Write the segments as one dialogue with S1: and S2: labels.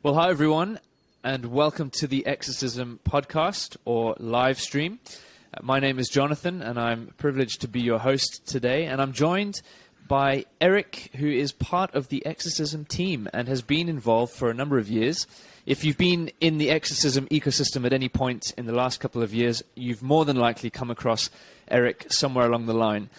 S1: Well, hi everyone, and welcome to the Exercism podcast or live stream. My name is Jonathan, and I'm privileged to be your host today. And I'm joined by Erik, who is part of the Exercism team and has been involved for a number of years. If you've been in the Exercism ecosystem at any point in the last couple of years, you've more than likely come across Erik somewhere along the line.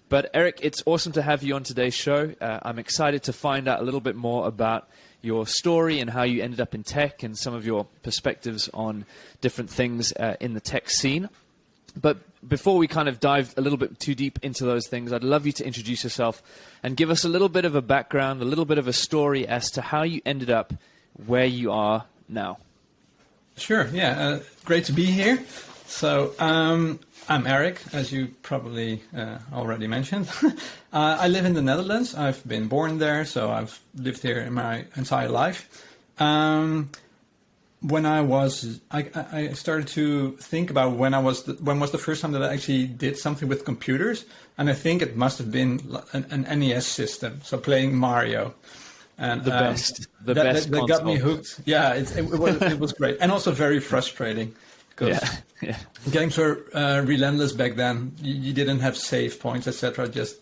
S1: But Erik, it's awesome to have you on today's show. I'm excited to find out a little bit more about your story and how you ended up in tech and some of your perspectives on different things in the tech scene. But before we kind of dive a little bit too deep into those things, I'd love you to introduce yourself and give us a little bit of a background, a little bit of a story as to how you ended up where you are now.
S2: Sure, yeah. Great to be here. So I'm Erik, as you probably already mentioned. I live in the Netherlands. I've been born there, so I've lived here in my entire life. When I started to think about when was the first time that I actually did something with computers, and I think it must have been an NES system, so playing Mario. And
S1: the best that
S2: got me hooked. Yeah, it was great, and also very frustrating.
S1: Yeah.
S2: Games were relentless back then. You didn't have save points, etc. Just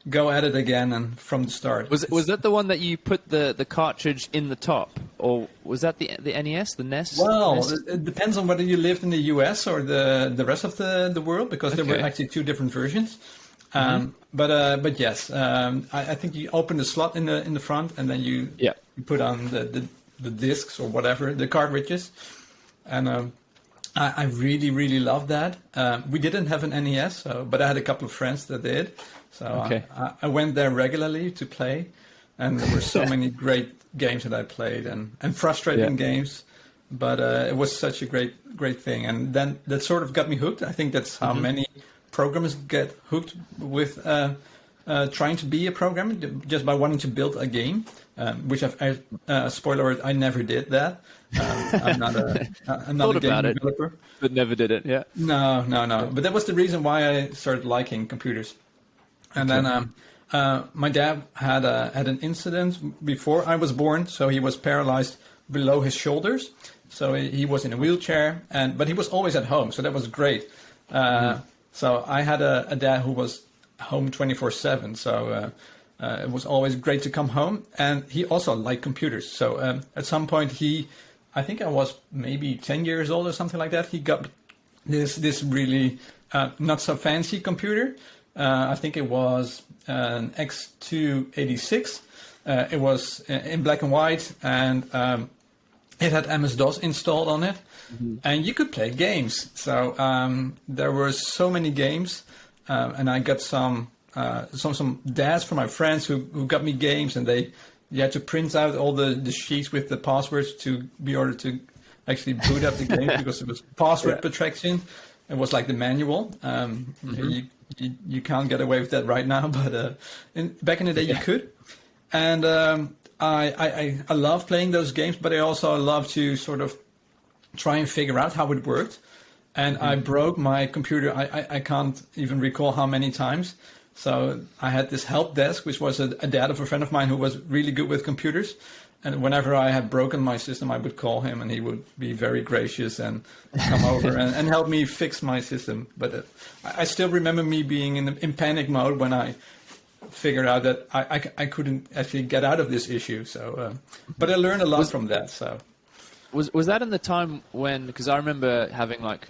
S2: go at it again and from the start.
S1: Was that the one that you put the cartridge in the top, or was that the NES, the NES?
S2: Well,
S1: NES?
S2: It depends on whether you lived in the US or the rest of the world, because there were actually two different versions. But yes, I think you open the slot in the front, and then you put on the discs or whatever, the cartridges, and I really, really loved that. We didn't have an NES, but I had a couple of friends that did. So I went there regularly to play, and there were so many great games that I played, and frustrating games. But it was such a great thing. And then that sort of got me hooked. I think that's how many programmers get hooked with trying to be a programmer, just by wanting to build a game, which spoiler alert, I never did that. I'm not a game developer.
S1: But never did it, yeah.
S2: No. But that was the reason why I started liking computers. And then my dad had an incident before I was born, so he was paralyzed below his shoulders. So he was in a wheelchair, but he was always at home, so that was great. So I had a dad who was home 24/7, so it was always great to come home. And he also liked computers. So at some point I think I was maybe 10 years old or something like that. He got this really not so fancy computer. I think it was an X286. It was in black and white, and it had MS-DOS installed on it. And you could play games. So there were so many games, and I got some dads from my friends who got me games, and you had to print out all the sheets with the passwords to be order to actually boot up the game, because it was password protection. It was like the manual. You can't get away with that right now, but back in the day you could. And I love playing those games, but I also love to sort of try and figure out how it worked. And I broke my computer. I can't even recall how many times. So I had this help desk, which was a dad of a friend of mine who was really good with computers. And whenever I had broken my system, I would call him, and he would be very gracious and come over and help me fix my system. But I still remember me being in panic mode when I figured out that I couldn't actually get out of this issue. So, but I learned a lot from that. So.
S1: Was that in the time when, because I remember having like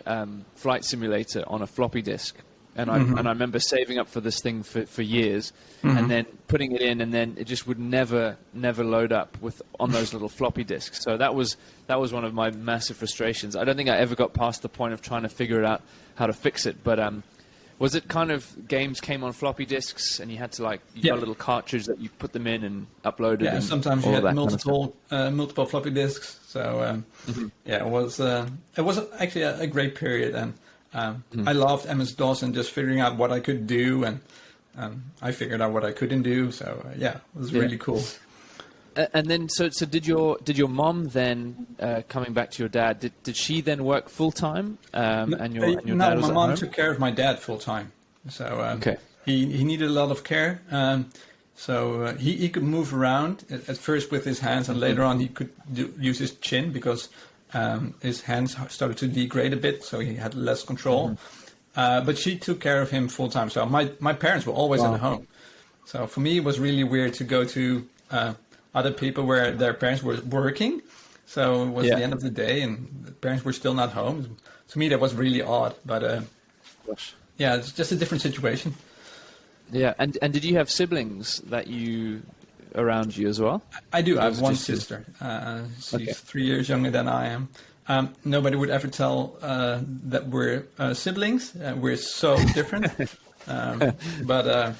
S1: Flight Simulator on a floppy disk, and I remember saving up for this thing for years, and then putting it in, and then it just would never load up on those little floppy disks. So that was one of my massive frustrations. I don't think I ever got past the point of trying to figure out how to fix it. But was it kind of games came on floppy disks, and you had to got a little cartridge that you put them in and uploaded?
S2: Yeah, sometimes you had multiple floppy disks. So it was actually a great period, and I loved MS-DOS and just figuring out what I could do, and I figured out what I couldn't do. So it was really cool.
S1: And then, so did your mom then, coming back to your dad, did she then work full time? And your dad was
S2: my
S1: at
S2: mom
S1: home?
S2: took care of my dad full time. So he needed a lot of care. So he could move around at first with his hands, and later on he could use his chin because his hands started to degrade a bit, so he had less control. But she took care of him full time. So my parents were always at home. So for me, it was really weird to go to other people where their parents were working. So it was the end of the day, and the parents were still not home. To me, that was really odd. But yeah, it's just a different situation.
S1: Yeah, and did you have siblings that you around you as well?
S2: I do. I have one sister. She's 3 years younger than I am. Nobody would ever tell that we're siblings. We're so different. But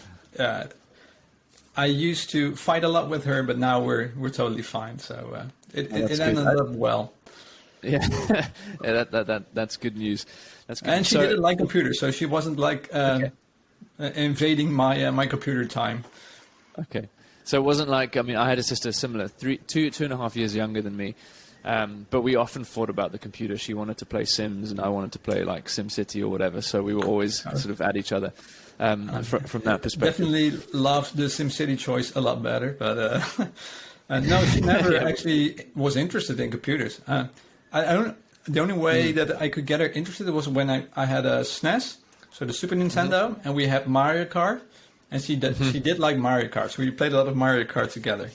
S2: I used to fight a lot with her, but now we're totally fine. So it ended up well.
S1: Yeah, that's good news. That's good.
S2: And she didn't like computers, so she wasn't like invading my computer time.
S1: Okay. So it wasn't like, I mean, I had a sister similar, 2.5 years younger than me, but we often fought about the computer. She wanted to play Sims, and I wanted to play like SimCity or whatever. So we were always sort of at each other from that perspective.
S2: Definitely loved the SimCity choice a lot better, but no, she never actually was interested in computers. I don't. The only way that I could get her interested was when I had a SNES, so the Super Nintendo, and we had Mario Kart. And she did like Mario Kart, so we played a lot of Mario Kart together.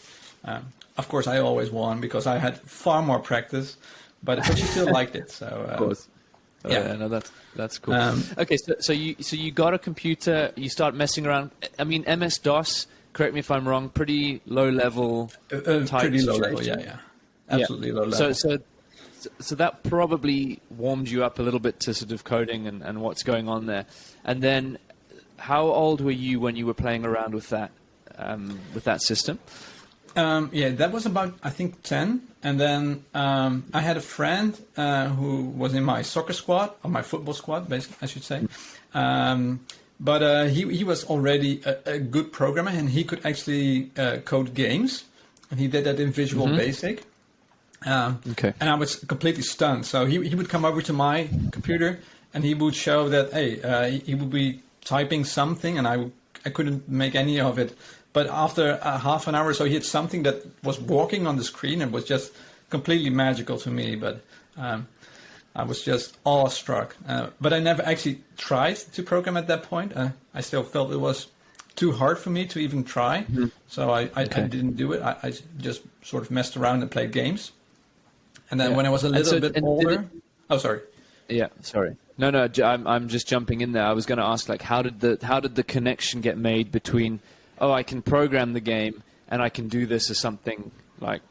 S2: Of course, I always won because I had far more practice, but she still liked it. So
S1: of course, no, that's cool. Okay, so you got a computer, you start messing around. I mean, MS DOS. Correct me if I'm wrong. Pretty low level.
S2: Pretty low level, yeah, absolutely low level.
S1: So that probably warmed you up a little bit to sort of coding and what's going on there, and then. How old were you when you were playing around with that system?
S2: Yeah, that was about, I think, 10. And then I had a friend who was in my soccer squad, or my football squad, basically, I should say. But he was already a good programmer, and he could actually code games. And he did that in Visual Basic.
S1: Okay.
S2: And I was completely stunned. So he would come over to my computer, and he would show that, hey, he would be typing something, and I couldn't make any of it. But after half an hour or so, he had something that was walking on the screen and was just completely magical to me. But I was just awestruck. But I never actually tried to program at that point. I still felt it was too hard for me to even try. So I didn't do it. I just sort of messed around and played games. And then when I was a little bit older... Oh, sorry.
S1: Yeah, sorry. No, I'm just jumping in there. I was going to ask, like, how did the connection get made between, I can program the game and I can do this as something like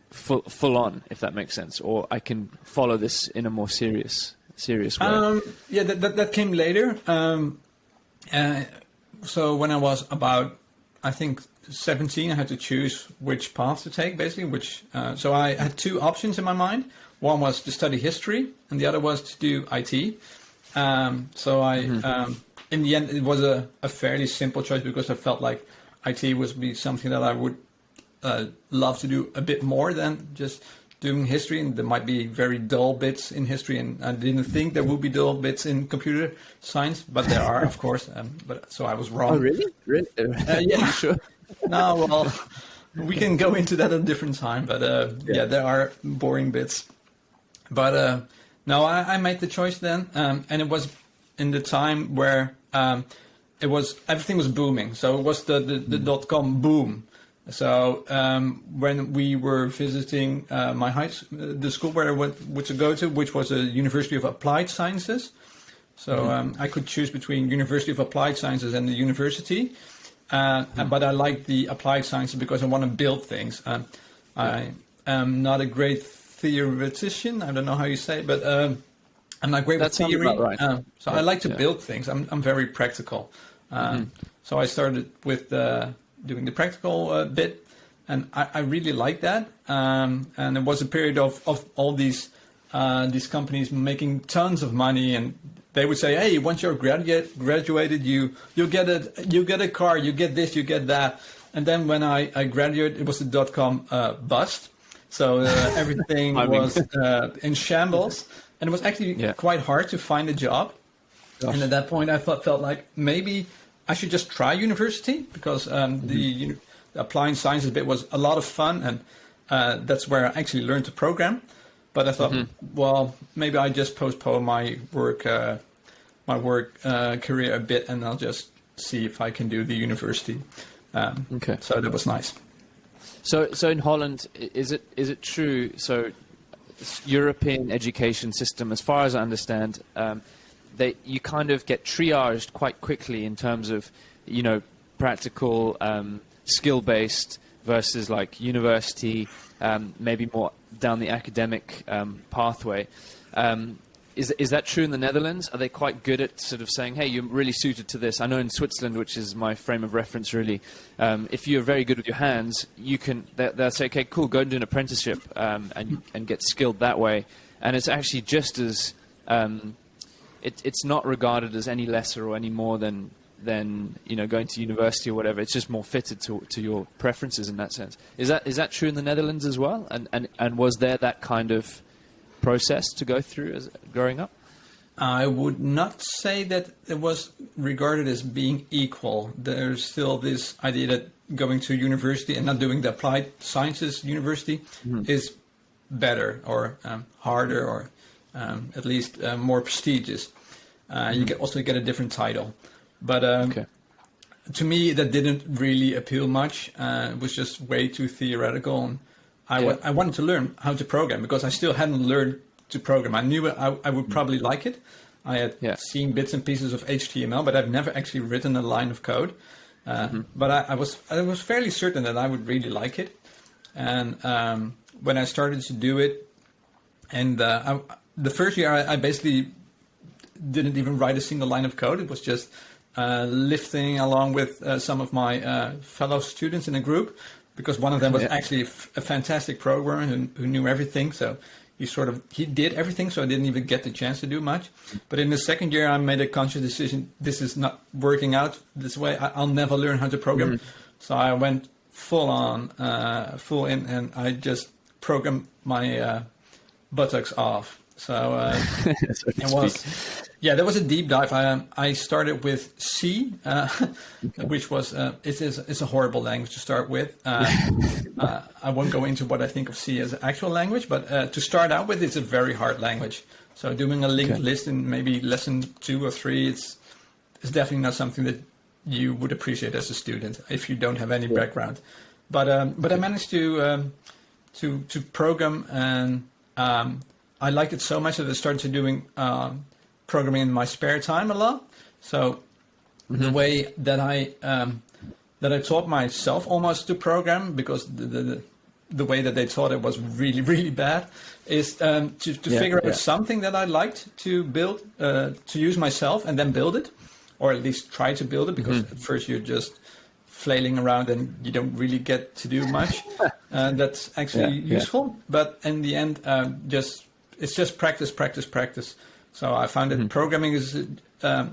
S1: full on, if that makes sense, or I can follow this in a more serious way.
S2: Yeah, that came later. So when I was about, I think, 17, I had to choose which path to take, basically. So I had two options in my mind. One was to study history, and the other was to do IT. So in the end, it was a fairly simple choice because I felt like IT would be something that I would love to do a bit more than just doing history. And there might be very dull bits in history, and I didn't think there would be dull bits in computer science, but there are, of course. So I was wrong.
S1: Oh, really? Really?
S2: Yeah.
S1: Sure.
S2: No, well, we can go into that at a different time. But yeah, there are boring bits. But no, I made the choice then, and it was in the time where everything was booming. So it was the .com boom. So when we were visiting the school where I went to go to, which was a University of Applied Sciences. So I could choose between University of Applied Sciences and the university. But I like the Applied Sciences because I want to build things. I am not a great theoretician. I don't know how you say it, but I'm not great with theory. Right. So I like to build things. I'm very practical. So I started with doing the practical bit, and I really like that. And it was a period of all these companies making tons of money, and they would say, "Hey, once you're graduated, you get a car, you get this, you get that." And then when I graduated, it was the .com bust. So everything was in shambles, and it was actually quite hard to find a job. Gosh. And at that point, I felt like maybe I should just try university because the applying sciences bit was a lot of fun, and that's where I actually learned to program. But I thought, well, maybe I just postpone my work career a bit, and I'll just see if I can do the university. So that was nice.
S1: So in Holland, is it true? So European education system, as far as I understand, you kind of get triaged quite quickly in terms of, practical, skill-based versus like university, maybe more down the academic pathway. Is that true in the Netherlands? Are they quite good at sort of saying, hey, you're really suited to this? I know in Switzerland, which is my frame of reference really, if you're very good with your hands, they'll say, okay, cool, go and do an apprenticeship and get skilled that way. And it's actually just as, it's not regarded as any lesser or any more than going to university or whatever. It's just more fitted to your preferences in that sense. Is that true in the Netherlands as well? And was there that kind of process to go through as growing up?
S2: I would not say that it was regarded as being equal. There's still this idea that going to university and not doing the applied sciences university is better or harder or at least more prestigious. You can also get a different title. But to me, that didn't really appeal much. It was just way too theoretical. And I wanted to learn how to program because I still hadn't learned to program. I knew I would probably like it. I had seen bits and pieces of HTML, but I've never actually written a line of code. But I was fairly certain that I would really like it. And when I started to do it, and the first year I basically didn't even write a single line of code. It was just lifting along with some of my fellow students in a group, because one of them was actually a fantastic programmer who knew everything. So he did everything, so I didn't even get the chance to do much. But in the second year, I made a conscious decision. This is not working out this way. I'll never learn how to program. So I went full in, and I just programmed my buttocks off. So there was a deep dive. I started with C, which was it's a horrible language to start with. I won't go into what I think of C as an actual language, but to start out with, it's a very hard language. So doing a linked list in maybe lesson 2 or 3, it's definitely not something that you would appreciate as a student if you don't have any background. But I managed to program, and I liked it so much that I started doing programming in my spare time a lot. So the way that I taught myself almost to program, because the way that they taught it was really, really bad, is to figure out something that I liked to build, to use myself, and then build it, or at least try to build it, because at first you're just flailing around and you don't really get to do much. That's actually useful. But in the end, it's just practice. So I found that programming is a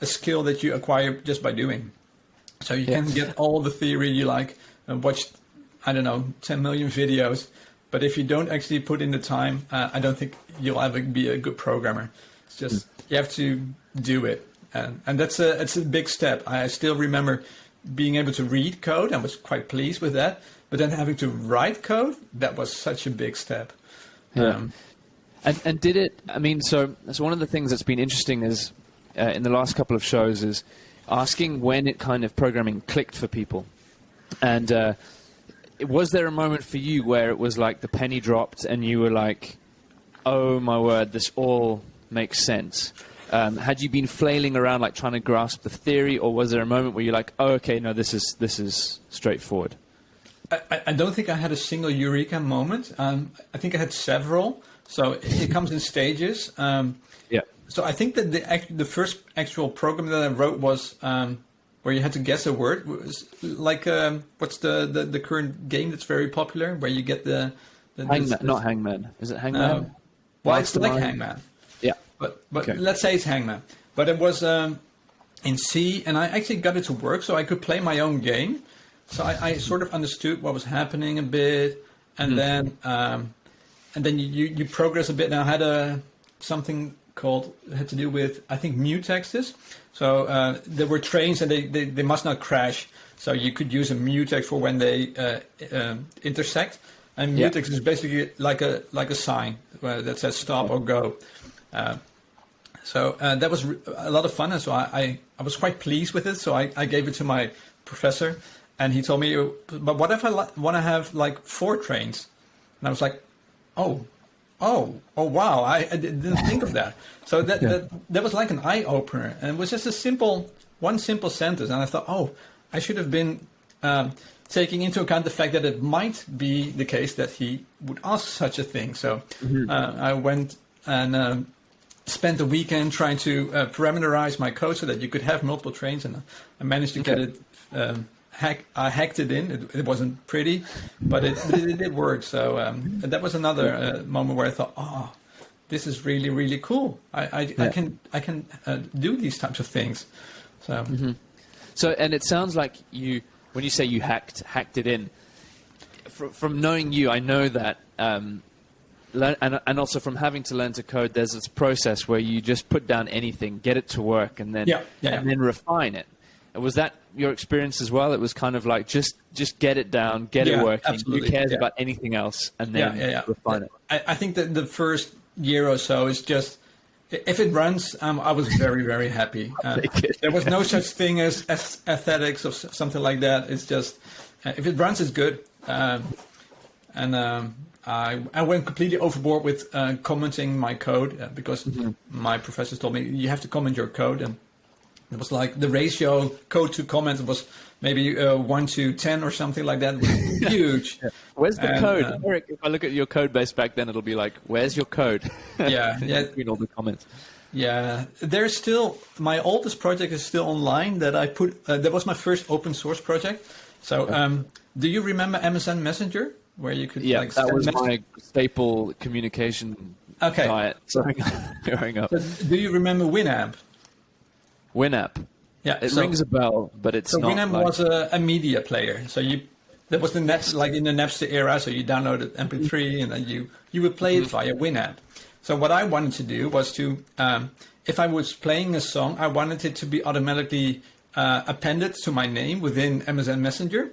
S2: skill that you acquire just by doing. So you can get all the theory you like and watch, 10 million videos. But if you don't actually put in the time, I don't think you'll ever be a good programmer. It's just, you have to do it. And it's a big step. I still remember being able to read code. I was quite pleased with that. But then having to write code, that was such a big step.
S1: And did it, so one of the things that's been interesting is, in the last couple of shows, is asking when it kind of programming clicked for people. And was there a moment for you where it was like the penny dropped and you were like, oh my word, this all makes sense? Had you been flailing around like trying to grasp the theory, or was there a moment where you're like, oh, okay, no, this is straightforward?
S2: I don't think I had a single eureka moment. I think I had several. So it comes in stages. So I think that the first actual program that I wrote was where you had to guess a word. It was like what's the current game that's very popular, where you get the
S1: Hangman, not Hangman. Is it Hangman?
S2: Well, it's like Hangman. Yeah, but let's say it's Hangman. But it was in C, and I actually got it to work, so I could play my own game. So I sort of understood what was happening a bit, and then you progress a bit. And I had something had to do with, I think, mutexes. So there were trains and they must not crash. So you could use a mutex for when they intersect. And mutex is basically like a sign that says stop or go. So that was a lot of fun. And so I was quite pleased with it. So I gave it to my professor. And he told me, but what if I want to have like 4 trains? And I was like, oh, wow, I didn't think of that. So that was like an eye opener, and it was just one simple sentence. And I thought, I should have been taking into account the fact that it might be the case that he would ask such a thing. So I went and spent the weekend trying to parameterize my code so that you could have multiple trains, and I managed to get it. I hacked it in. It wasn't pretty, but it did work. So that was another moment where I thought, this is really, really cool. I can do these types of things. So,
S1: so, and it sounds like when you say you hacked it in, from knowing you, I know that, and also from having to learn to code, there's this process where you just put down anything, get it to work, and then then refine it. Was that your experience as well? It was kind of like just get it down, get it working.
S2: Absolutely.
S1: Who cares about anything else? And then refine it.
S2: I think that the first year or so is just, if it runs, I was very, very happy. There was no such thing as aesthetics or something like that. It's just, if it runs, it's good. I went completely overboard with commenting my code because my professors told me you have to comment your code, and it was like the ratio code to comment was maybe 1 to 10 or something like that. It was huge.
S1: Where's the code? Erik, if I look at your code base back then, it'll be like, where's your code? Between all the comments.
S2: Yeah, there's still, my oldest project is still online that I put, that was my first open source project. So do you remember MSN Messenger? Where you could
S1: that was my staple communication diet growing up.
S2: So do you remember Winamp?
S1: Winamp. Yeah, it rings a bell, but it's not.
S2: Winamp was a media player. So that was the net, like in the Napster era. So you downloaded MP3 and then you would play it via Winamp. So what I wanted to do was to, if I was playing a song, I wanted it to be automatically appended to my name within MSN Messenger.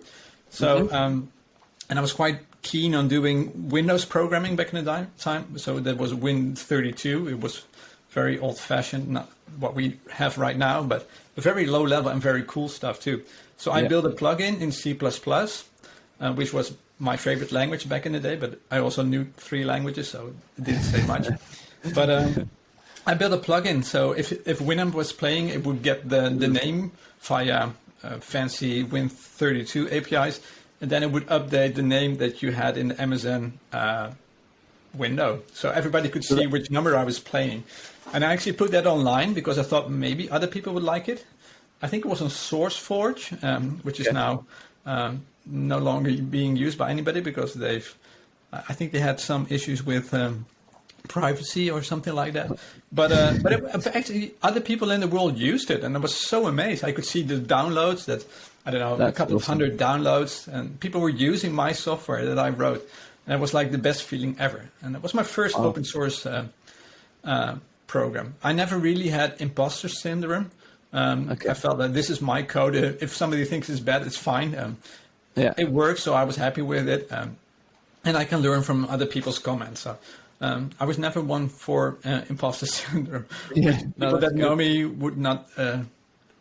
S2: So and I was quite keen on doing Windows programming back in the time. So that was Win32. It was very old-fashioned, not what we have right now, but very low level and very cool stuff too. So I built a plugin in C++, which was my favorite language back in the day, but I also knew 3 languages, so it didn't say much. But I built a plugin, so if Winamp was playing, it would get the name via fancy Win32 APIs, and then it would update the name that you had in the Amazon window. So everybody could see which number I was playing. And I actually put that online because I thought maybe other people would like it. I think it was on SourceForge, which is now no longer being used by anybody because I think they had some issues with privacy or something like that. But actually other people in the world used it, and I was so amazed. I could see the downloads that, I don't know, a couple of hundred downloads, and people were using my software that I wrote. And it was like the best feeling ever. And it was my first open source program. I never really had imposter syndrome. I felt that this is my code. If somebody thinks it's bad, it's fine. It works, so I was happy with it. And I can learn from other people's comments. So I was never one for imposter syndrome. People that know me would not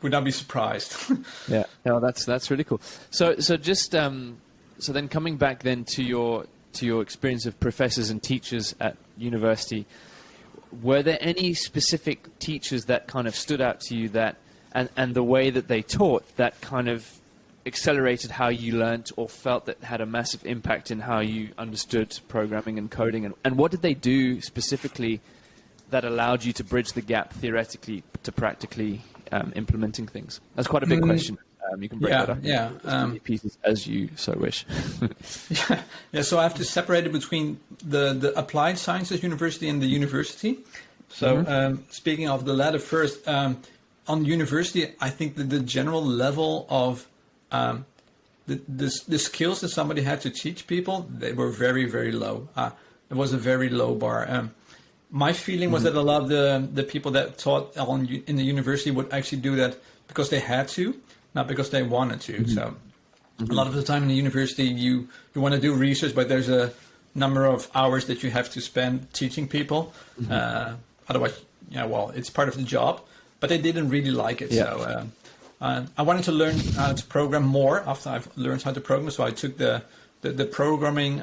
S2: be surprised.
S1: That's really cool. So just so then coming back then to your experience of professors and teachers at university, were there any specific teachers that kind of stood out to you that and the way that they taught that kind of accelerated how you learnt or felt that had a massive impact in how you understood programming and coding? And what did they do specifically that allowed you to bridge the gap theoretically to practically implementing things? That's quite a big question. You can break that up into as many pieces as you so wish.
S2: So I have to separate it between the applied sciences university and the university. So speaking of the latter first, on university, I think that the general level of the skills that somebody had to teach people, they were very, very low. It was a very low bar. my feeling was that a lot of the people that taught in the university would actually do that because they had to, not because they wanted to. So a lot of the time in the university, you want to do research, but there's a number of hours that you have to spend teaching people. Otherwise, it's part of the job. But I didn't really like it. Yeah. So I wanted to learn how to program more after I've learned how to program. So I took the programming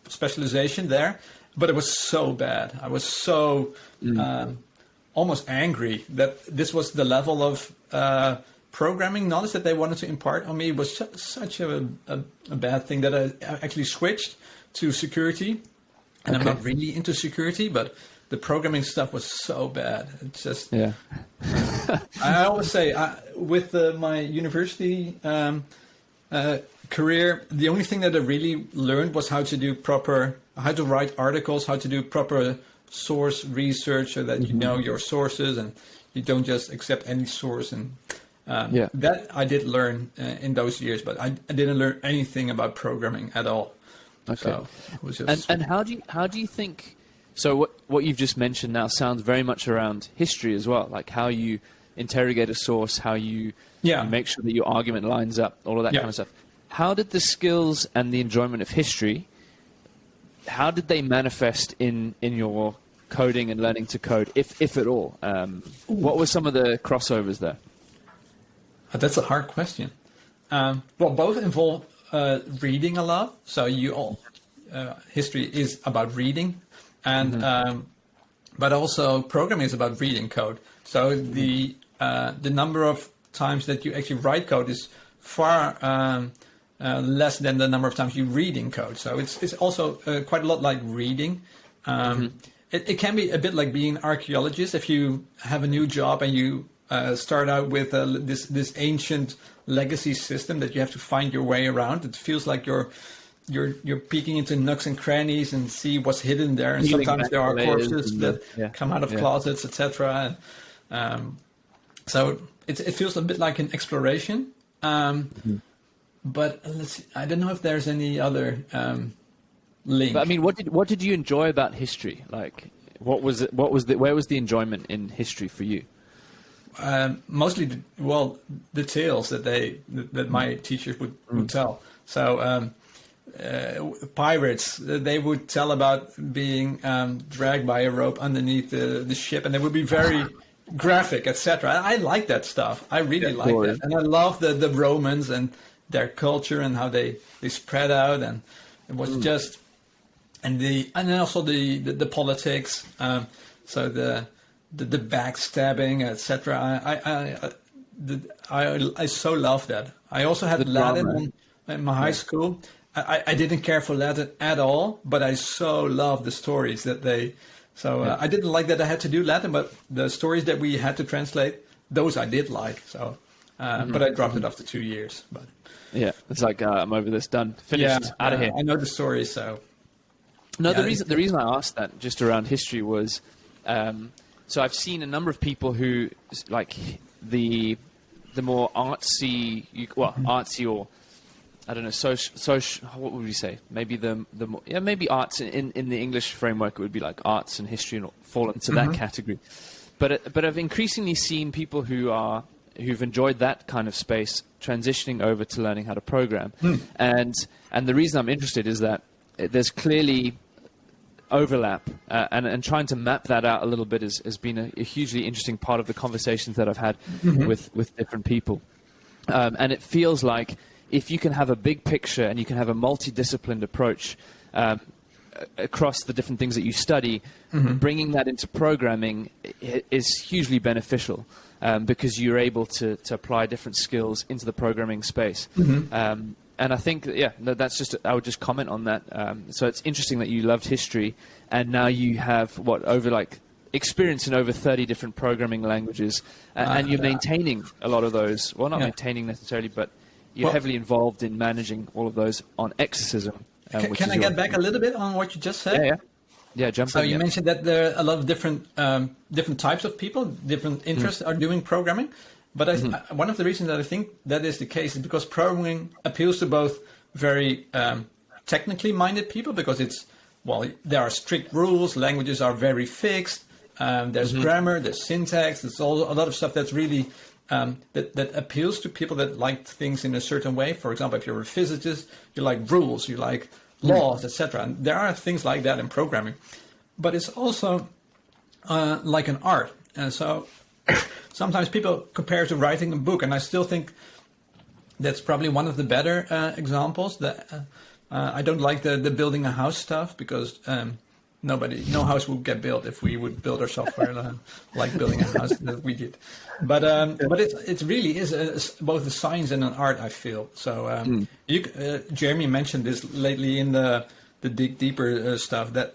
S2: specialization there. But it was so bad. I was so almost angry that this was the level of programming knowledge that they wanted to impart on me. It was such a bad thing that I actually switched to security. And I'm not really into security, but the programming stuff was so bad. It's just, I always say with my university career, the only thing that I really learned was how to write articles, how to do proper source research so that you know your sources and you don't just accept any source. And that I did learn in those years, but I didn't learn anything about programming at all.
S1: Okay.
S2: So it was just...
S1: And how do you think? So what you've just mentioned now sounds very much around history as well, like how you interrogate a source, how you make sure that your argument lines up, all of that kind of stuff. How did the skills and the enjoyment of history, how did they manifest in your coding and learning to code, if at all? What were some of the crossovers there?
S2: That's a hard question. Well, both involve reading a lot. So history is about reading, and but also programming is about reading code. So the number of times that you actually write code is far less than the number of times you read in code. So it's also quite a lot like reading. It can be a bit like being an archaeologist. If you have a new job and you start out with this ancient legacy system that you have to find your way around, it feels like you're peeking into nooks and crannies and see what's hidden there. And sometimes there are corpses that come out of closets, etc. So it feels a bit like an exploration. But let's see, I don't know if there's any other link.
S1: But I mean, what did you enjoy about history? Like, where was the enjoyment in history for you?
S2: Mostly, the tales that my teachers would tell. So pirates, they would tell about being dragged by a rope underneath the ship, and they would be very graphic, etc. I like that stuff. I really like that, and I love the Romans and their culture and how they spread out, and it was just and then also the politics. So the backstabbing, etc. I so love that. I also had Latin in my high school. I didn't care for Latin at all, but I so loved the stories that they. So I didn't like that I had to do Latin, but the stories that we had to translate, those I did like. So, but I dropped it after 2 years. But
S1: it's like I'm over this, done, finished, out of here.
S2: I know the stories, so.
S1: No, the reason I asked that just around history was, so I've seen a number of people who like the more artsy, artsy or I don't know, social. What would we say? Maybe the more, maybe arts in the English framework it would be like arts and history and fall into that category. But I've increasingly seen people who've enjoyed that kind of space transitioning over to learning how to program, and the reason I'm interested is that there's clearly overlap, and trying to map that out a little bit has been a hugely interesting part of the conversations that I've had with different people, and it feels like if you can have a big picture and you can have a multidisciplined approach across the different things that you study, bringing that into programming is hugely beneficial, because you're able to apply different skills into the programming space. And I think, that's just, I would just comment on that. So it's interesting that you loved history and now you have experience in over 30 different programming languages, and you're maintaining a lot of those. Well, not maintaining necessarily, but you're heavily involved in managing all of those on Exercism.
S2: Can I get back a little bit on what you just said?
S1: Yeah, jump in.
S2: So you mentioned that there are a lot of different types of people, different interests are doing programming. But one of the reasons that I think that is the case is because programming appeals to both very technically minded people, because it's well, there are strict rules. Languages are very fixed. There's grammar, there's syntax. There's a lot of stuff that's really that appeals to people that like things in a certain way. For example, if you're a physicist, you like rules, you like laws, etc. And there are things like that in programming, but it's also like an art. And so sometimes people compare to writing a book, and I still think that's probably one of the better examples. That I don't like the building a house stuff, because no house would get built if we would build our software like building a house that we did. But it really is both a science and an art, I feel. So Jeremy mentioned this lately in the dig deeper stuff, that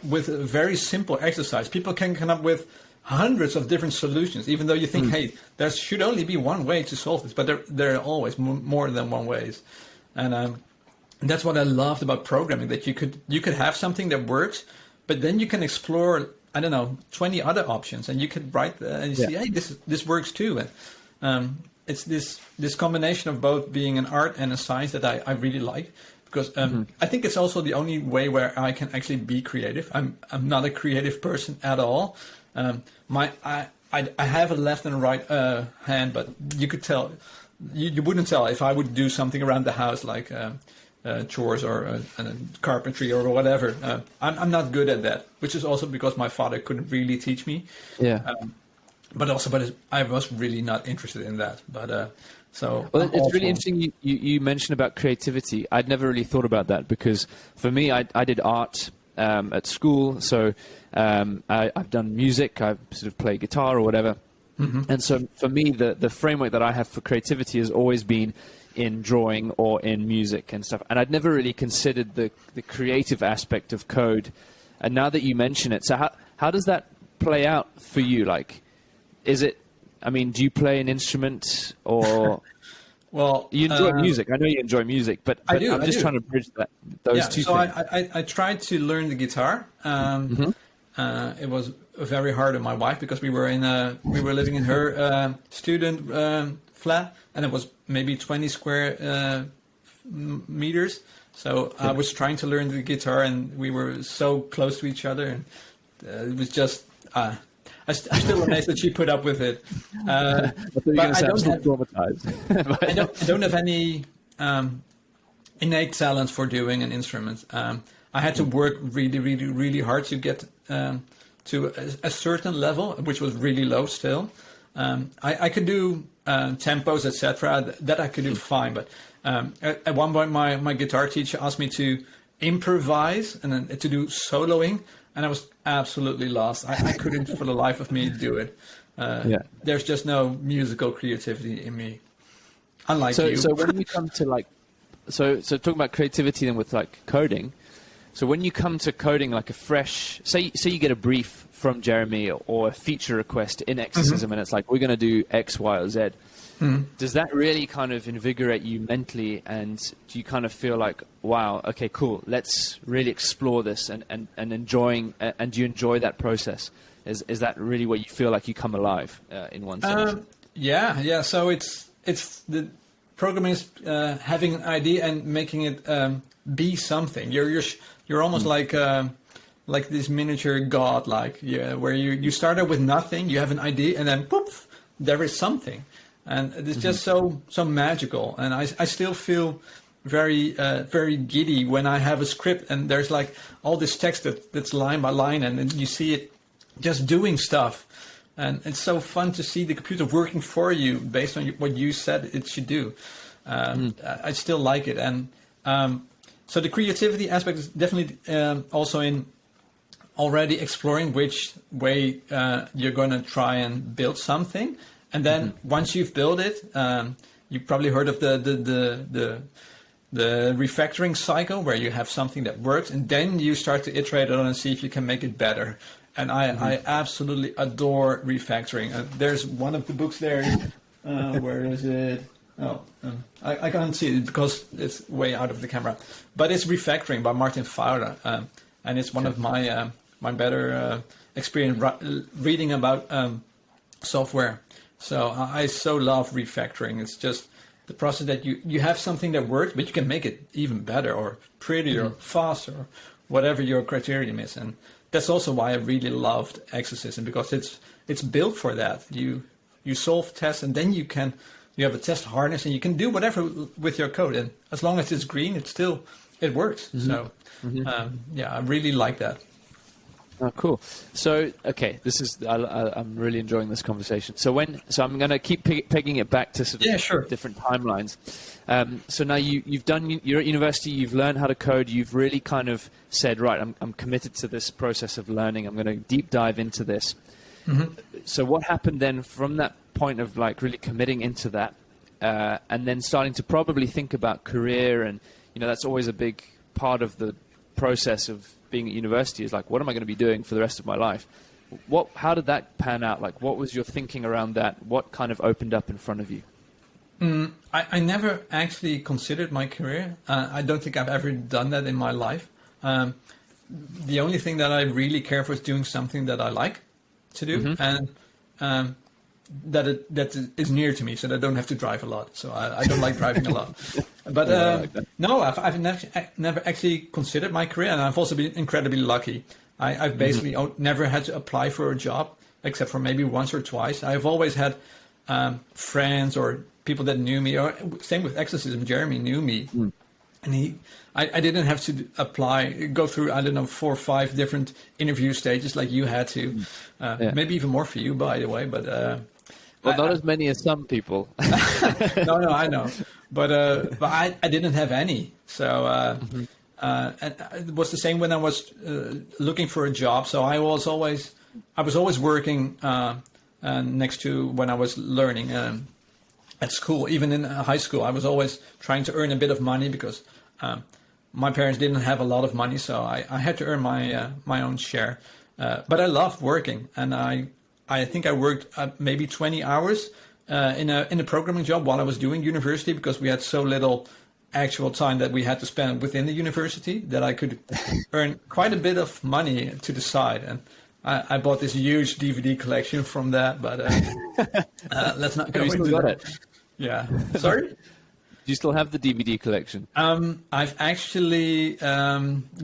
S2: with a very simple exercise, people can come up with hundreds of different solutions, even though you think, hey, there should only be one way to solve this, but there are always more than one ways. And that's what I loved about programming, that you could have something that works, but then you can explore, 20 other options, and you could write and you see, hey, this works too. And it's this combination of both being an art and a science that I really like, because I think it's also the only way where I can actually be creative. I'm not a creative person at all. I have a left and a right hand, but you could tell, you wouldn't tell if I would do something around the house, like chores or carpentry or whatever. I'm not good at that, which is also because my father couldn't really teach me.
S1: Yeah.
S2: But I was really not interested in that. But
S1: well, it's really interesting you mentioned about creativity. I'd never really thought about that, because for me, I did art at school. So I've done music. I sort of play guitar or whatever. And so for me, the framework that I have for creativity has always been in drawing or in music and stuff. And I'd never really considered the creative aspect of code. And now that you mention it, so how does that play out for you? Like, do you play an instrument, or
S2: well,
S1: you enjoy music? I know you enjoy music, but I'm just trying to bridge those two things.
S2: I tried to learn the guitar. It was very hard on my wife, because we were living in her student flat, and it was maybe 20 square meters. So I was trying to learn the guitar, and we were so close to each other, and it was just. I'm still amazed that she put up with it. But I don't have any innate talent for doing an instrument. I had to work really, really, really hard to get to a certain level, which was really low still. I could do tempos, etc. That I could do fine. But at one point, my guitar teacher asked me to improvise and then to do soloing, and I was absolutely lost. I couldn't for the life of me do it. There's just no musical creativity in me, unlike you.
S1: So when you come to so talking about creativity then with like coding. So when you come to coding like a fresh, say you get a brief from Jeremy or a feature request in Exercism, and it's like, we're going to do X, Y, or Z. Does that really kind of invigorate you mentally, and do you kind of feel like, wow, okay, cool, let's really explore this and enjoying, and do you enjoy that process? Is that really what you feel like you come alive in one sense?
S2: Yeah. So it's the programming is having an idea and making it be something. You're almost like this miniature god, where you start out with nothing, you have an idea, and then poof, there is something. And it's just so magical, and I still feel very very giddy when I have a script and there's like all this text that's line by line, and then you see it just doing stuff, and it's so fun to see the computer working for you based on what you said it should do. I still like it, and so the creativity aspect is definitely also in already exploring which way you're going to try and build something. And then once you've built it, you've probably heard of the refactoring cycle, where you have something that works, and then you start to iterate on it and see if you can make it better. And I absolutely adore refactoring. There's one of the books there. Where is it? I can't see it because it's way out of the camera. But it's Refactoring by Martin Fowler, and it's one of my better experience reading about software. So I so love refactoring. It's just the process that you have something that works, but you can make it even better or prettier, or faster, or whatever your criterion is. And that's also why I really loved Exercism, because it's built for that. You solve tests, and then you have a test harness, and you can do whatever with your code. And as long as it's green, it works. Mm-hmm. So I really like that.
S1: Oh, cool. So, okay, I'm really enjoying this conversation. So I'm going to keep pegging it back to sort of different timelines. So now you're at university, you've learned how to code, you've really kind of said, right, I'm committed to this process of learning. I'm going to deep dive into this. Mm-hmm. So what happened then from that point of like really committing into that, and then starting to probably think about career, and that's always a big part of the process of being at university, is like, what am I going to be doing for the rest of my life? How did that pan out? Like, what was your thinking around that? What kind of opened up in front of you?
S2: I never actually considered my career. I don't think I've ever done that in my life. The only thing that I really care for is doing something that I like to do, mm-hmm. and that is near to me, so that I don't have to drive a lot. So I don't like driving a lot. But no, I've never actually considered my career, and I've also been incredibly lucky. I've basically never had to apply for a job, except for maybe once or twice. I've always had friends or people that knew me, or same with Exercism. Jeremy knew me, and I didn't have to go through, 4 or 5 different interview stages like you had to. Maybe even more for you, by the way, but.
S1: Well, not as many as some people.
S2: No, I know, but I didn't have any. So and it was the same when I was looking for a job. So I was always working next to when I was learning at school. Even in high school, I was always trying to earn a bit of money because my parents didn't have a lot of money, so I had to earn my own share. But I loved working, and I think I worked maybe 20 hours in a programming job while I was doing university, because we had so little actual time that we had to spend within the university that I could earn quite a bit of money to the side. And I bought this huge DVD collection from that, but let's not go into that. Yeah. Sorry?
S1: Do you still have the DVD collection?
S2: I've actually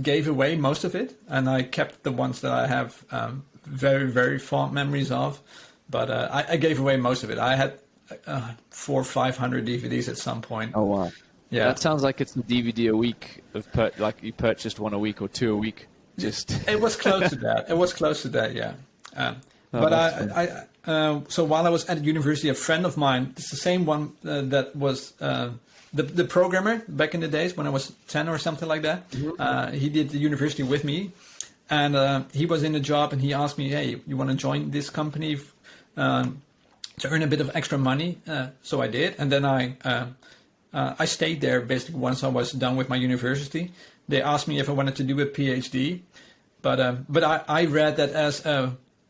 S2: gave away most of it, and I kept the ones that I have very, very fond memories of, but I gave away most of it. I had 400 or 500 DVDs at some point.
S1: Oh wow! Yeah, that sounds like it's a DVD a week like you purchased one a week or 2 a week.
S2: It was close to that. It was close to that. Yeah. So while I was at university, a friend of mine, it's the same one that was the programmer back in the days when I was 10 or something like that. Mm-hmm. He did the university with me. And he was in a job, and he asked me, "Hey, you want to join this company to earn a bit of extra money?" So I did, and then I stayed there basically once I was done with my university. They asked me if I wanted to do a PhD, but I read that as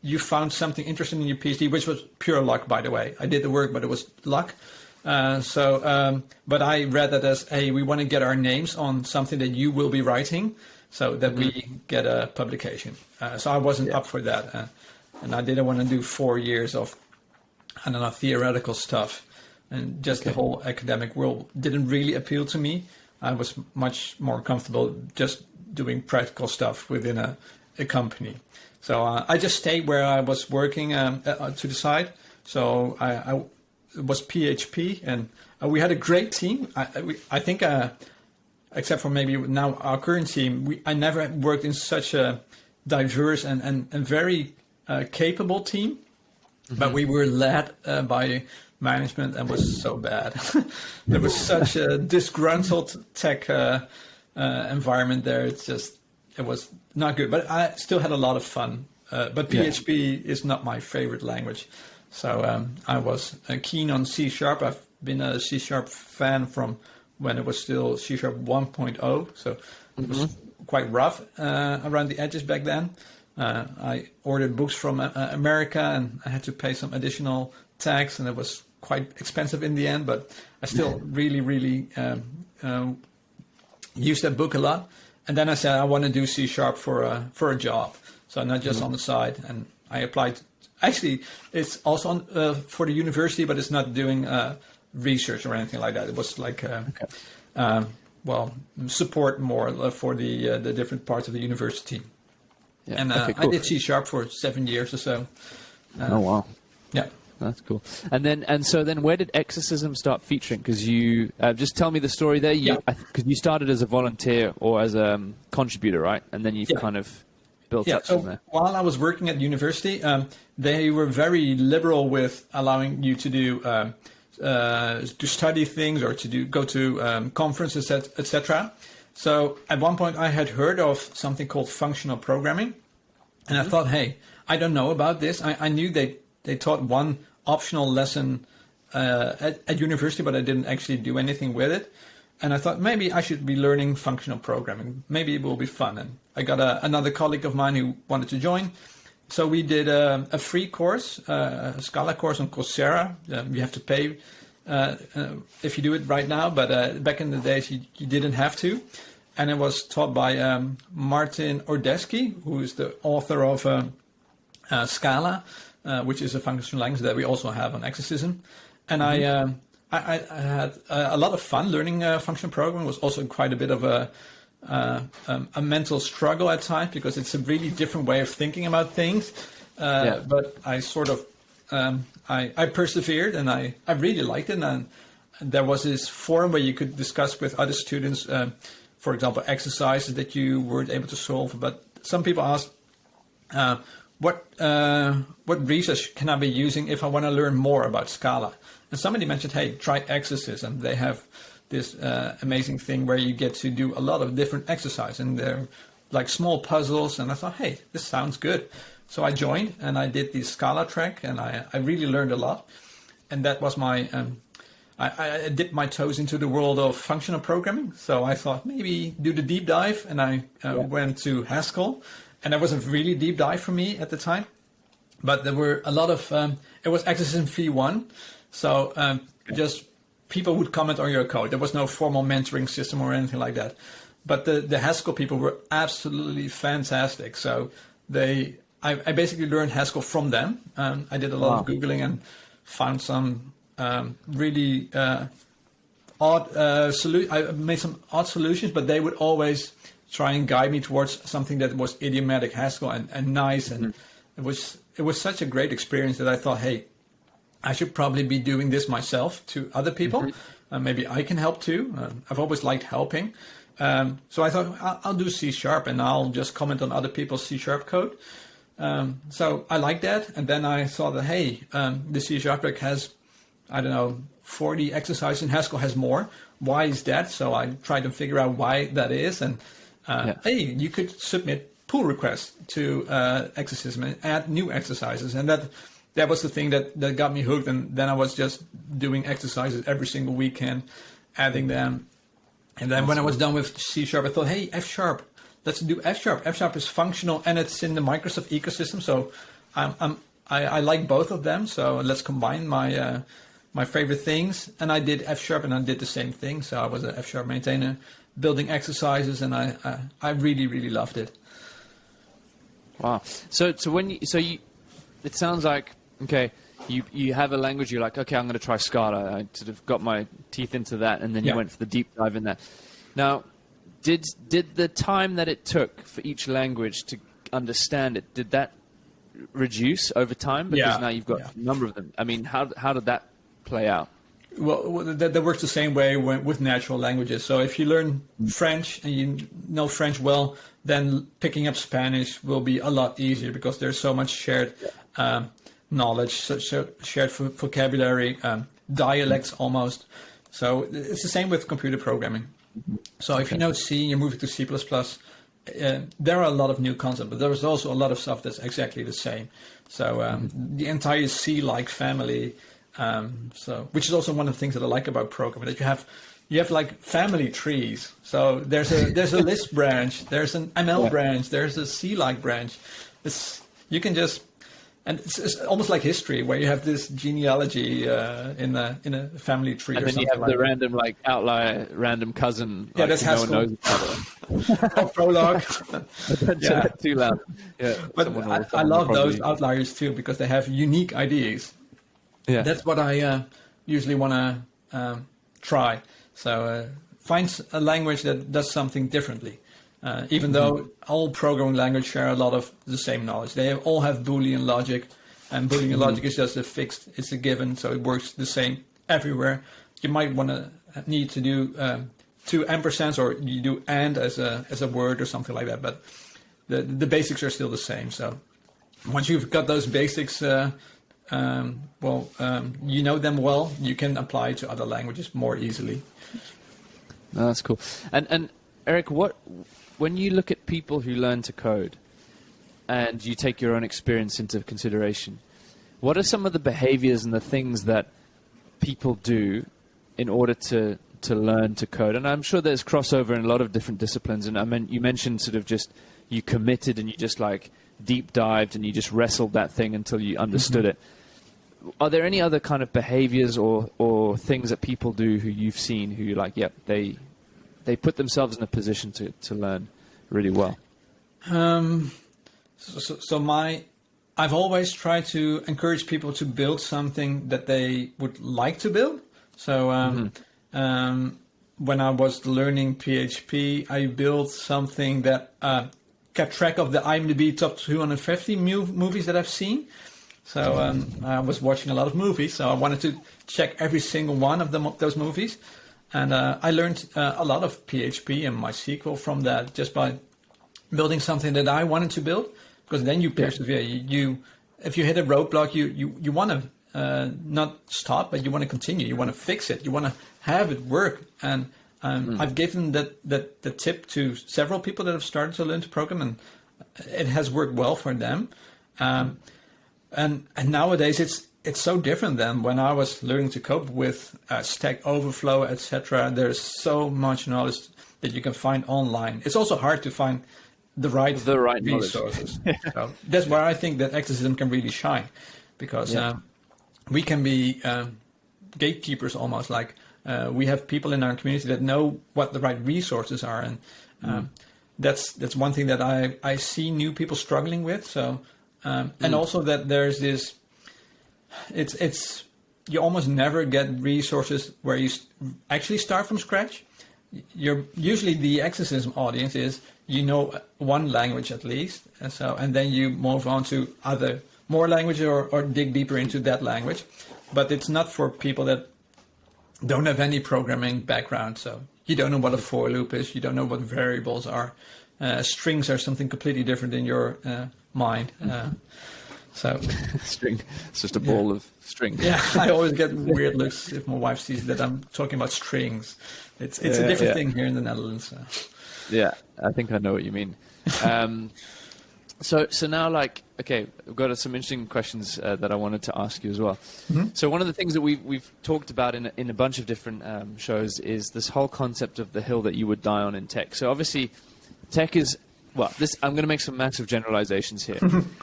S2: you found something interesting in your PhD, which was pure luck, by the way. I did the work, but it was luck. But I read that as, "Hey, we want to get our names on something that you will be writing, so that we get a publication." So I wasn't up for that. And I didn't want to do 4 years of, theoretical stuff. And just the whole academic world didn't really appeal to me. I was much more comfortable just doing practical stuff within a company. So I just stayed where I was working to the side. So it was PHP, and we had a great team. I think... except for maybe now our current team, I never worked in such a diverse and very capable team, but we were led by management and was so bad. There was such a disgruntled tech environment there. It was not good, but I still had a lot of fun. But PHP is not my favorite language. So I was keen on C#. I've been a C# fan from when it was still C# 1.0, so it was quite rough around the edges back then. I ordered books from America, and I had to pay some additional tax, and it was quite expensive in the end, but I still really, really used that book a lot. And then I said I want to do C# for a job, so not just on the side. And I applied. Actually, it's also for the university, but it's not doing research or anything like that. It was like support more for the different parts of the university.
S1: Yeah.
S2: And
S1: Okay, cool.
S2: I did C# for 7 years or so.
S1: Oh wow.
S2: Yeah.
S1: That's cool. And so then where did Exercism start featuring? Because you just tell me the story there. Because you started as a volunteer or as a contributor, right? And then you've kind of built up from there.
S2: While I was working at university, they were very liberal with allowing you to do to study things or to go to conferences, etc. So at one point I had heard of something called functional programming, and I thought, hey, I don't know about this. I knew they taught one optional lesson at university, but I didn't actually do anything with it. And I thought maybe I should be learning functional programming. Maybe it will be fun. And I got another colleague of mine who wanted to join. So we did a free course, a Scala course on Coursera. You have to pay if you do it right now, but back in the days you didn't have to. And it was taught by Martin Ordesky, who is the author of Scala, which is a functional language that we also have on Exercism. And I had a lot of fun learning functional programming. It was also quite a bit of a mental struggle at times because it's a really different way of thinking about things. But I sort of I persevered, and I really liked it. And there was this forum where you could discuss with other students, for example, exercises that you weren't able to solve. But some people asked, what research can I be using if I want to learn more about Scala? And somebody mentioned, hey, try Exercism. They have this amazing thing where you get to do a lot of different exercises, and they're like small puzzles. And I thought, hey, this sounds good. So I joined, and I did the Scala track, and I really learned a lot. And that was my, I dipped my toes into the world of functional programming. So I thought maybe do the deep dive, and I went to Haskell. And that was a really deep dive for me at the time. But there were a lot of, it was Exercism V1. So just people would comment on your code. There was no formal mentoring system or anything like that. But the Haskell people were absolutely fantastic. So I basically learned Haskell from them. I did a lot of Googling and found some really odd solutions. I made some odd solutions, but they would always try and guide me towards something that was idiomatic Haskell and nice. And it was such a great experience that I thought, hey, I should probably be doing this myself to other people. Maybe I can help too. I've always liked helping. So I thought I'll do C# and I'll just comment on other people's C# code. So I liked that. And then I saw that, hey, the C# has, 40 exercises, and Haskell has more. Why is that? So I tried to figure out why that is. And hey, you could submit pull requests to Exercism and add new exercises. And that was the thing that got me hooked. And then I was just doing exercises every single weekend, adding them. And then when I was done with C#, I thought, hey, F#, let's do F#. F# is functional, and it's in the Microsoft ecosystem. So I like both of them. So let's combine my favorite things. And I did F# and I did the same thing. So I was an F# maintainer, building exercises, and I really, really loved it.
S1: Wow. So it sounds like, okay, you have a language, you're like, okay, I'm going to try Scala. I sort of got my teeth into that, and then you went for the deep dive in that. Now, did the time that it took for each language to understand it, did that reduce over time? Because now you've got a number of them. I mean, how did that play out?
S2: Well, that works the same way with natural languages. So if you learn French and you know French well, then picking up Spanish will be a lot easier because there's so much shared knowledge, shared vocabulary, dialects almost. So it's the same with computer programming. So if you know C and you're moving to C++, there are a lot of new concepts, but there is also a lot of stuff that's exactly the same. So the entire C-like family, which is also one of the things that I like about programming, that you have like family trees. So there's a Lisp branch, there's an ML branch, there's a C-like branch. You can just, and it's almost like history where you have this genealogy in a family tree. And
S1: then you have the random like outlier, random cousin.
S2: Yeah, that's Haskell.
S1: No one knows each other.
S2: Prologue.
S1: Too loud. Yeah,
S2: but I love those outliers too because they have unique ideas. Yeah, that's what I usually want to try. So finds a language that does something differently. Even though all programming languages share a lot of the same knowledge. They all have Boolean logic, and Boolean logic is just it's a given, so it works the same everywhere. You might need to do 2 ampersands, or you do and as a word or something like that, but the basics are still the same. So once you've got those basics, you know them well, you can apply to other languages more easily.
S1: No, that's cool. And Erik, when you look at people who learn to code and you take your own experience into consideration, what are some of the behaviors and the things that people do in order to learn to code? And I'm sure there's crossover in a lot of different disciplines. And I mean, you mentioned sort of just you committed and you just like deep dived and you just wrestled that thing until you understood it. Are there any other kind of behaviors or things that people do who you've seen who you're like, yep, they put themselves in a position to learn really well?
S2: I've always tried to encourage people to build something that they would like to build. So when I was learning PHP, I built something that kept track of the IMDb top 250 movies that I've seen. So I was watching a lot of movies, so I wanted to check every single one of those movies. And I learned a lot of PHP and MySQL from that, just by building something that I wanted to build. Because then you persevere. If you hit a roadblock, you want to not stop, but you want to continue. You want to fix it. You want to have it work. And I've given the tip to several people that have started to learn to program, and it has worked well for them. And nowadays it's so different than when I was learning to code with Stack Overflow, etc. There's so much knowledge that you can find online. It's also hard to find the right resources. So that's where I think that Exercism can really shine, because we can be gatekeepers almost. Like we have people in our community that know what the right resources are, and that's one thing that I see new people struggling with. So and also that there's this. It's you almost never get resources where you actually start from scratch. You're usually the Exercism audience is one language at least, and then you move on to more languages or dig deeper into that language. But it's not for people that don't have any programming background. So you don't know what a for loop is. You don't know what variables are. Strings are something completely different in your mind. So
S1: string, it's just a ball of string.
S2: Yeah, I always get weird looks if my wife sees that I'm talking about strings. It's a different thing here in the Netherlands. So.
S1: Yeah, I think I know what you mean. So now, like, okay, I've got some interesting questions that I wanted to ask you as well. Mm-hmm. So one of the things that we've talked about in a bunch of different shows is this whole concept of the hill that you would die on in tech. So obviously, tech is I'm going to make some massive generalizations here,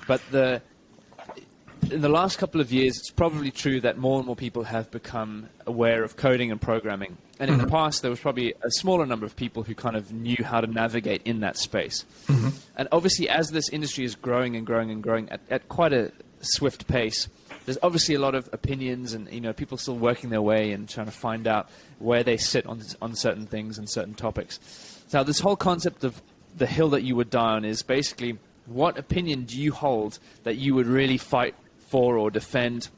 S1: but in the last couple of years, it's probably true that more and more people have become aware of coding and programming. And in the past, there was probably a smaller number of people who kind of knew how to navigate in that space. Mm-hmm. And obviously, as this industry is growing and growing and growing at quite a swift pace, there's obviously a lot of opinions and people still working their way and trying to find out where they sit on certain things and certain topics. So this whole concept of the hill that you would die on is basically, what opinion do you hold that you would really fight for or defend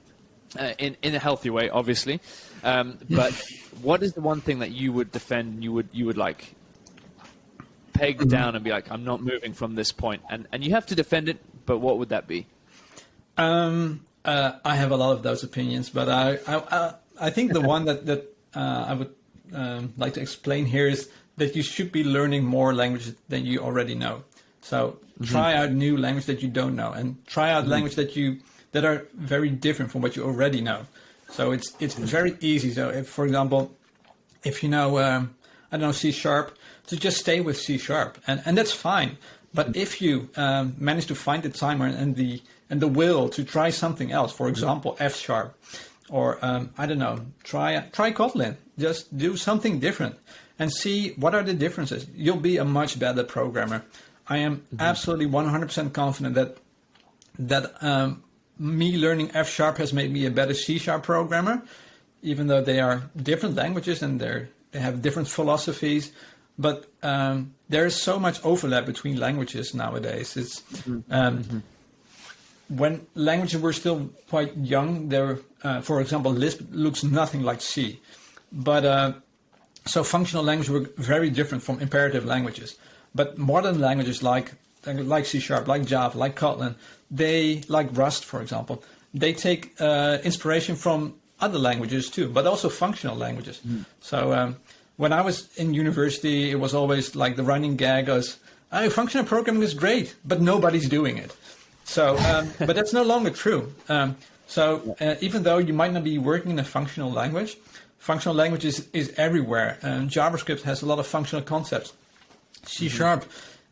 S1: in a healthy way, obviously, but what is the one thing that you would defend and you would like peg down and be like, I'm not moving from this point, and you have to defend it, but what would that be?
S2: I have a lot of those opinions, but I think the one that I would like to explain here is that you should be learning more languages than you already know. So try out new language that you don't know, and try out language that are very different from what you already know. So it's very easy. So if, for example, if you know, I don't know, C#, to just stay with C#, and that's fine. But if you manage to find the time and the will to try something else, for example, F#, or I don't know, try Kotlin, just do something different and see what are the differences. You'll be a much better programmer. I am absolutely 100% confident that me learning F# has made me a better C# programmer, even though they are different languages and they They have different philosophies, but there is so much overlap between languages nowadays. It's when languages were still quite young, there, for example, Lisp looks nothing like C, but so functional languages were very different from imperative languages. But modern languages like C#, like Java, like Kotlin, they like Rust, for example. They take inspiration from other languages too, but also functional languages. So when I was in university, it was always like the running gag was, "Oh, functional programming is great, but nobody's doing it." So, but that's no longer true. Even though you might not be working in a functional language is everywhere. JavaScript has a lot of functional concepts. C#,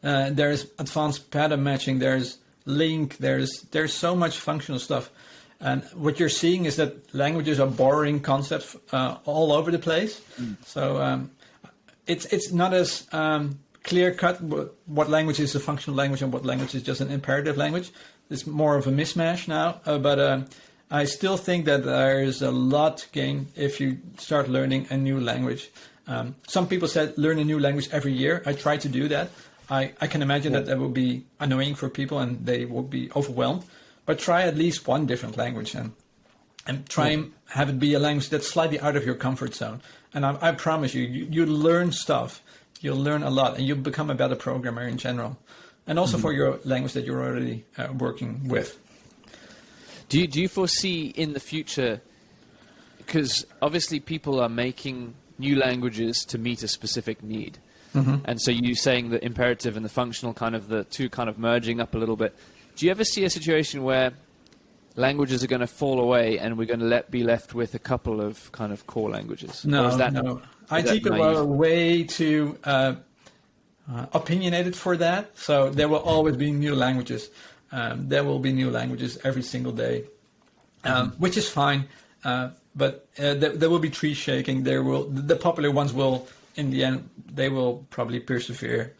S2: there's advanced pattern matching, there's link, there's so much functional stuff. And what you're seeing is that languages are borrowing concepts all over the place. So it's not as clear cut what language is a functional language and what language is just an imperative language. It's more of a mismatch now. But I still think that there is a lot to gain if you start learning a new language. Some people said learn a new language every year. I try to do that. I can imagine that will be annoying for people and they will be overwhelmed. But try at least one different language and try and have it be a language that's slightly out of your comfort zone. And I promise you learn stuff. You'll learn a lot and you'll become a better programmer in general. And also for your language that you're already working with.
S1: Do you foresee in the future, because obviously people are making new languages to meet a specific need. And so you're saying the imperative and the functional the two kind of merging up a little bit. Do you ever see a situation where languages are going to fall away and we're going to be left with a couple of kind of core languages?
S2: No. I think we're way too opinionated for that. So there will always be new languages. There will be new languages every single day, which is fine. But there will be tree shaking. The popular ones will, in the end, they will probably persevere.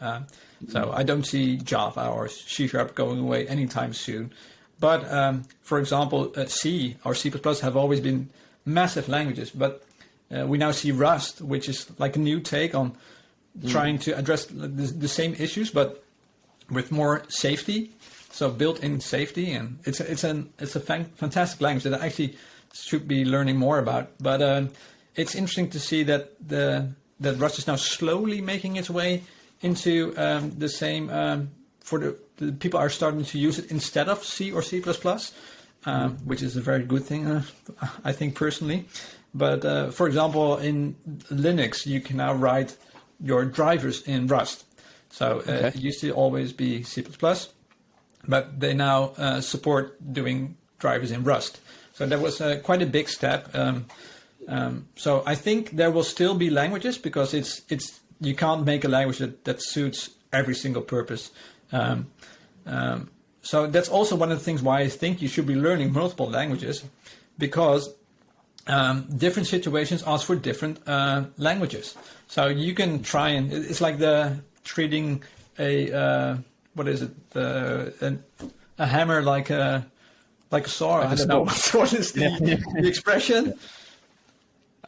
S2: So I don't see Java or C# going away anytime soon. But for example, C or C++ have always been massive languages. But we now see Rust, which is like a new take on trying to address the same issues, but with more safety. So built-in safety, and it's a fantastic language that I actually should be learning more about. But it's interesting to see that that Rust is now slowly making its way into the same for the people are starting to use it instead of C or C++, which is a very good thing, I think personally. But for example, in Linux, you can now write your drivers in Rust. So it used to always be C++, but they now support doing drivers in Rust. So that was quite a big step. So I think there will still be languages because it's you can't make a language that suits every single purpose. So that's also one of the things why I think you should be learning multiple languages, because different situations ask for different languages. So you can try and it's like treating a what is it a hammer like a saw. I don't know what is the expression.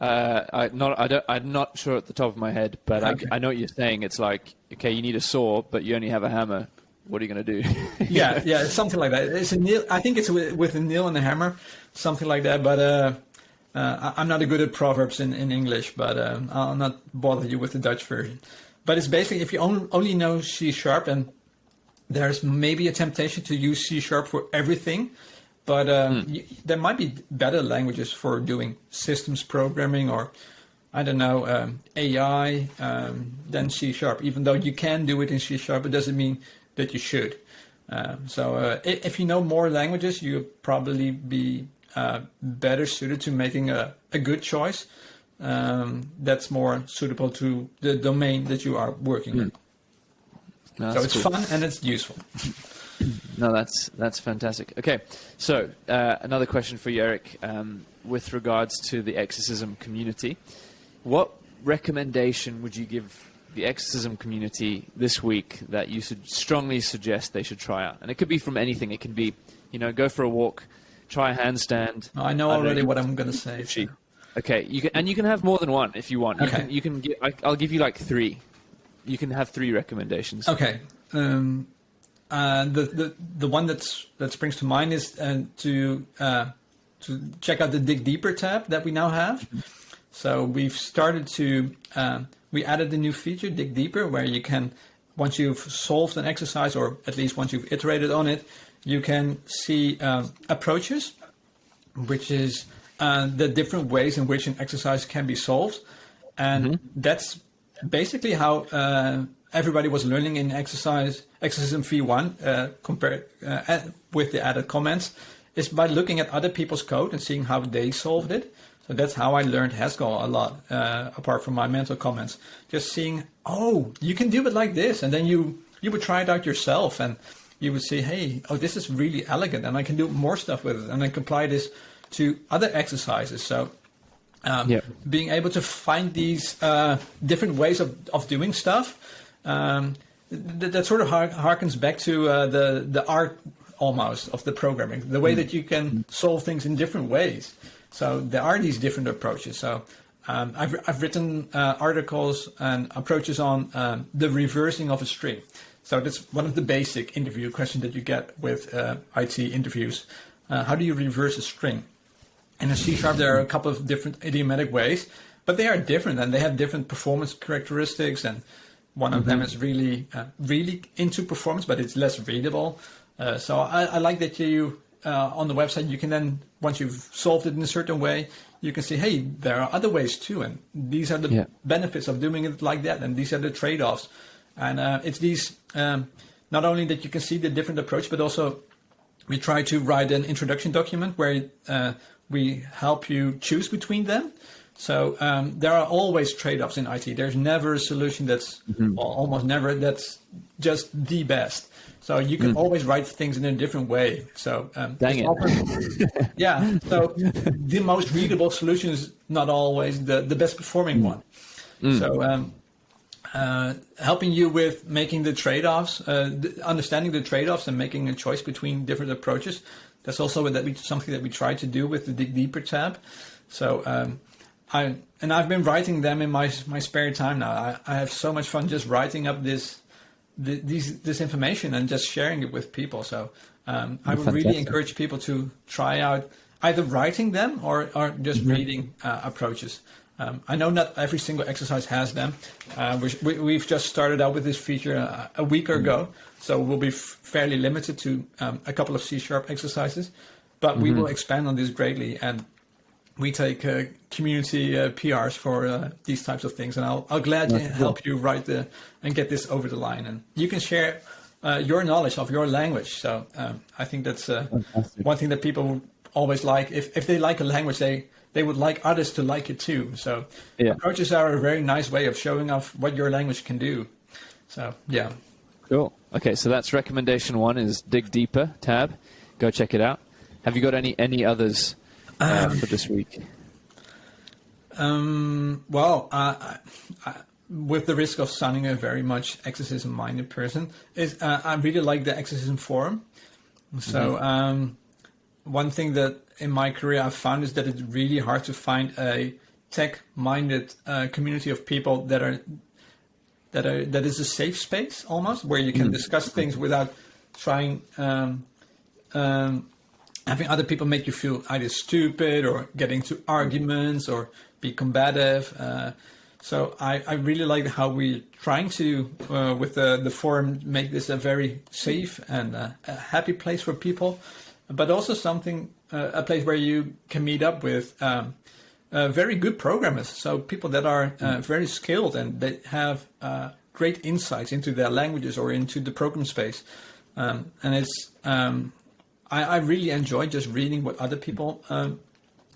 S1: I'm not sure at the top of my head, but okay. I know what you're saying. It's like, okay, you need a saw, but you only have a hammer. What are you going to do?
S2: yeah, it's something like that. It's a nail. I think it's with a nail and a hammer, something like that. But I'm not good at proverbs in English, but I'll not bother you with the Dutch version. But it's basically if you only know C#, and there's maybe a temptation to use C# for everything. But there might be better languages for doing systems programming or, I don't know, AI than C#. Even though you can do it in C#, it doesn't mean that you should. So if you know more languages, you'll probably be better suited to making a good choice that's more suitable to the domain that you are working in. No, so it's cool. Fun and it's useful.
S1: No, that's fantastic. Okay, so another question for you, Erik, with regards to the Exercism community. What recommendation would you give the Exercism community this week that you should strongly suggest they should try out? And it could be from anything. It can be, go for a walk, try a handstand.
S2: I know already what I'm going to say. So.
S1: Okay, you can have more than one if you want.
S2: Okay.
S1: I'll give you like 3. You can have 3 recommendations.
S2: Okay. The one that springs to mind is to check out the Dig Deeper tab that we now have. So we've started to we added a new feature, Dig Deeper, where you can, once you've solved an exercise, or at least once you've iterated on it, you can see approaches, which is the different ways in which an exercise can be solved. And that's basically how everybody was learning in Exercism V1 compared with the added comments, is by looking at other people's code and seeing how they solved it. So that's how I learned Haskell a lot, apart from my mental comments. Just seeing, oh, you can do it like this. And then you would try it out yourself and you would say, hey, oh, this is really elegant and I can do more stuff with it. And I can apply this to other exercises. So being able to find these different ways of doing stuff, that sort of harkens back to the art almost of the programming, the way that you can solve things in different ways. So there are these different approaches. So I've written articles and approaches on the reversing of a string. So that's one of the basic interview questions that you get with IT interviews. How do you reverse a string? In C# there are a couple of different idiomatic ways, but they are different and they have different performance characteristics. And one of them is really into performance, but it's less readable. So I like that you on the website, you can then, once you've solved it in a certain way, you can see, hey, there are other ways too. And these are the benefits of doing it like that. And these are the trade-offs. And it's these, not only that you can see the different approach, but also we try to write an introduction document where we help you choose between them. So there are always trade-offs in IT. There's never a solution that's, well, almost never, that's just the best. So you can always write things in a different way. So
S1: dang it.
S2: Yeah. So the most readable solution is not always the best performing one. So helping you with making the trade-offs, understanding the trade-offs and making a choice between different approaches. That's also something that we try to do with the Dig Deeper tab. So I've been writing them in my spare time now. I have so much fun just writing up this information and just sharing it with people. So I would really encourage people to try out either writing them or just reading approaches. I know not every single exercise has them. We've just started out with this feature a week ago, so we'll be fairly limited to a couple of C# exercises, but we will expand on this greatly. And we take community PRs for these types of things, and I'll gladly help you write and get this over the line. And you can share your knowledge of your language. So I think that's one thing that people always like. If they like a language, they would like others to like it too. So approaches are a very nice way of showing off what your language can do. So yeah.
S1: Cool. Okay, so that's recommendation 1 is Dig Deeper tab. Go check it out. Have you got any others for this week?
S2: Well, with the risk of sounding a very much exercism-minded person, I really like the Exercism forum. So one thing that in my career I've found is that it's really hard to find a tech-minded community of people that is a safe space almost, where you can discuss things without trying having other people make you feel either stupid or get into arguments or be combative. So I really like how we're trying to, with the forum, make this a very safe and a happy place for people, but also a place where you can meet up with very good programmers. So people that are very skilled and they have great insights into their languages or into the program space. And it's, I really enjoy just reading what other people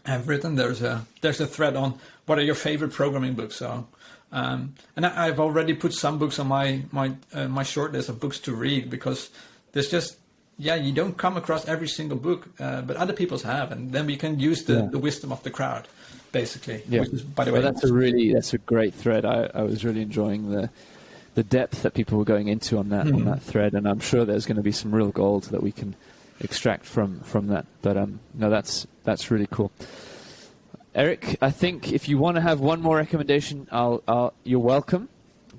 S2: have written. There's a thread on what are your favorite programming books. So, and I've already put some books on my short list of books to read, because there's just, you don't come across every single book, but other people's have, and then we can use the wisdom of the crowd, basically.
S1: Yeah.
S2: Which is, by the way,
S1: that's a great thread. I was really enjoying the depth that people were going into on that thread, and I'm sure there's going to be some real gold that we can extract from that. But no, that's really cool. Erik, I think if you want to have one more recommendation, you're welcome.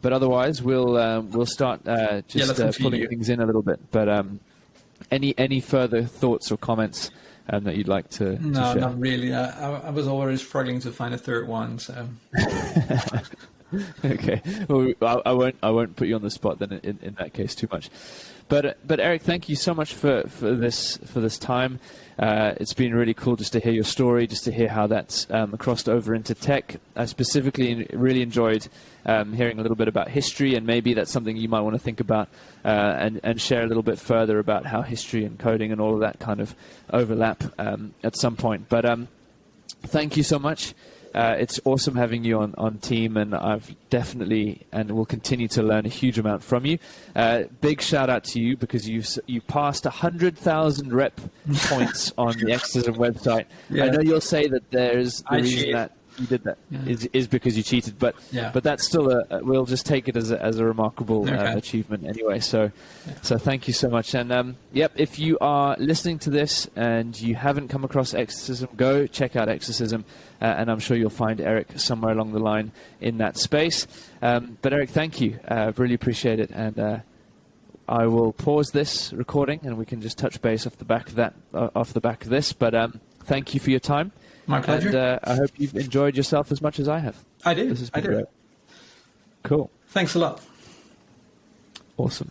S1: But otherwise, we'll start pulling things in a little bit. But any further thoughts or comments that you'd like to
S2: No,
S1: share?
S2: not really. I was already struggling to find a third one. So.
S1: Okay. Well, I won't put you on the spot then in that case too much. But Erik, thank you so much for this time. It's been really cool just to hear your story, just to hear how that's crossed over into tech. I specifically really enjoyed hearing a little bit about history, and maybe that's something you might want to think about and share a little bit further about how history and coding and all of that kind of overlap at some point. But thank you so much. It's awesome having you on team, and I've definitely and will continue to learn a huge amount from you. Big shout out to you because you passed 100,000 rep points on the Exercism website. Yeah. I know you'll say that there's the reason that you did that is because you cheated, but that's still we'll just take it as a remarkable achievement anyway. So thank you so much. And if you are listening to this and you haven't come across Exercism, go check out Exercism, and I'm sure you'll find Erik somewhere along the line in that space. But Erik, thank you. Really appreciate it. And I will pause this recording, and we can just touch base off the back of this. But thank you for your time.
S2: My pleasure.
S1: And I hope you've enjoyed yourself as much as I have.
S2: I do.
S1: This has been great. Cool.
S2: Thanks a lot.
S1: Awesome.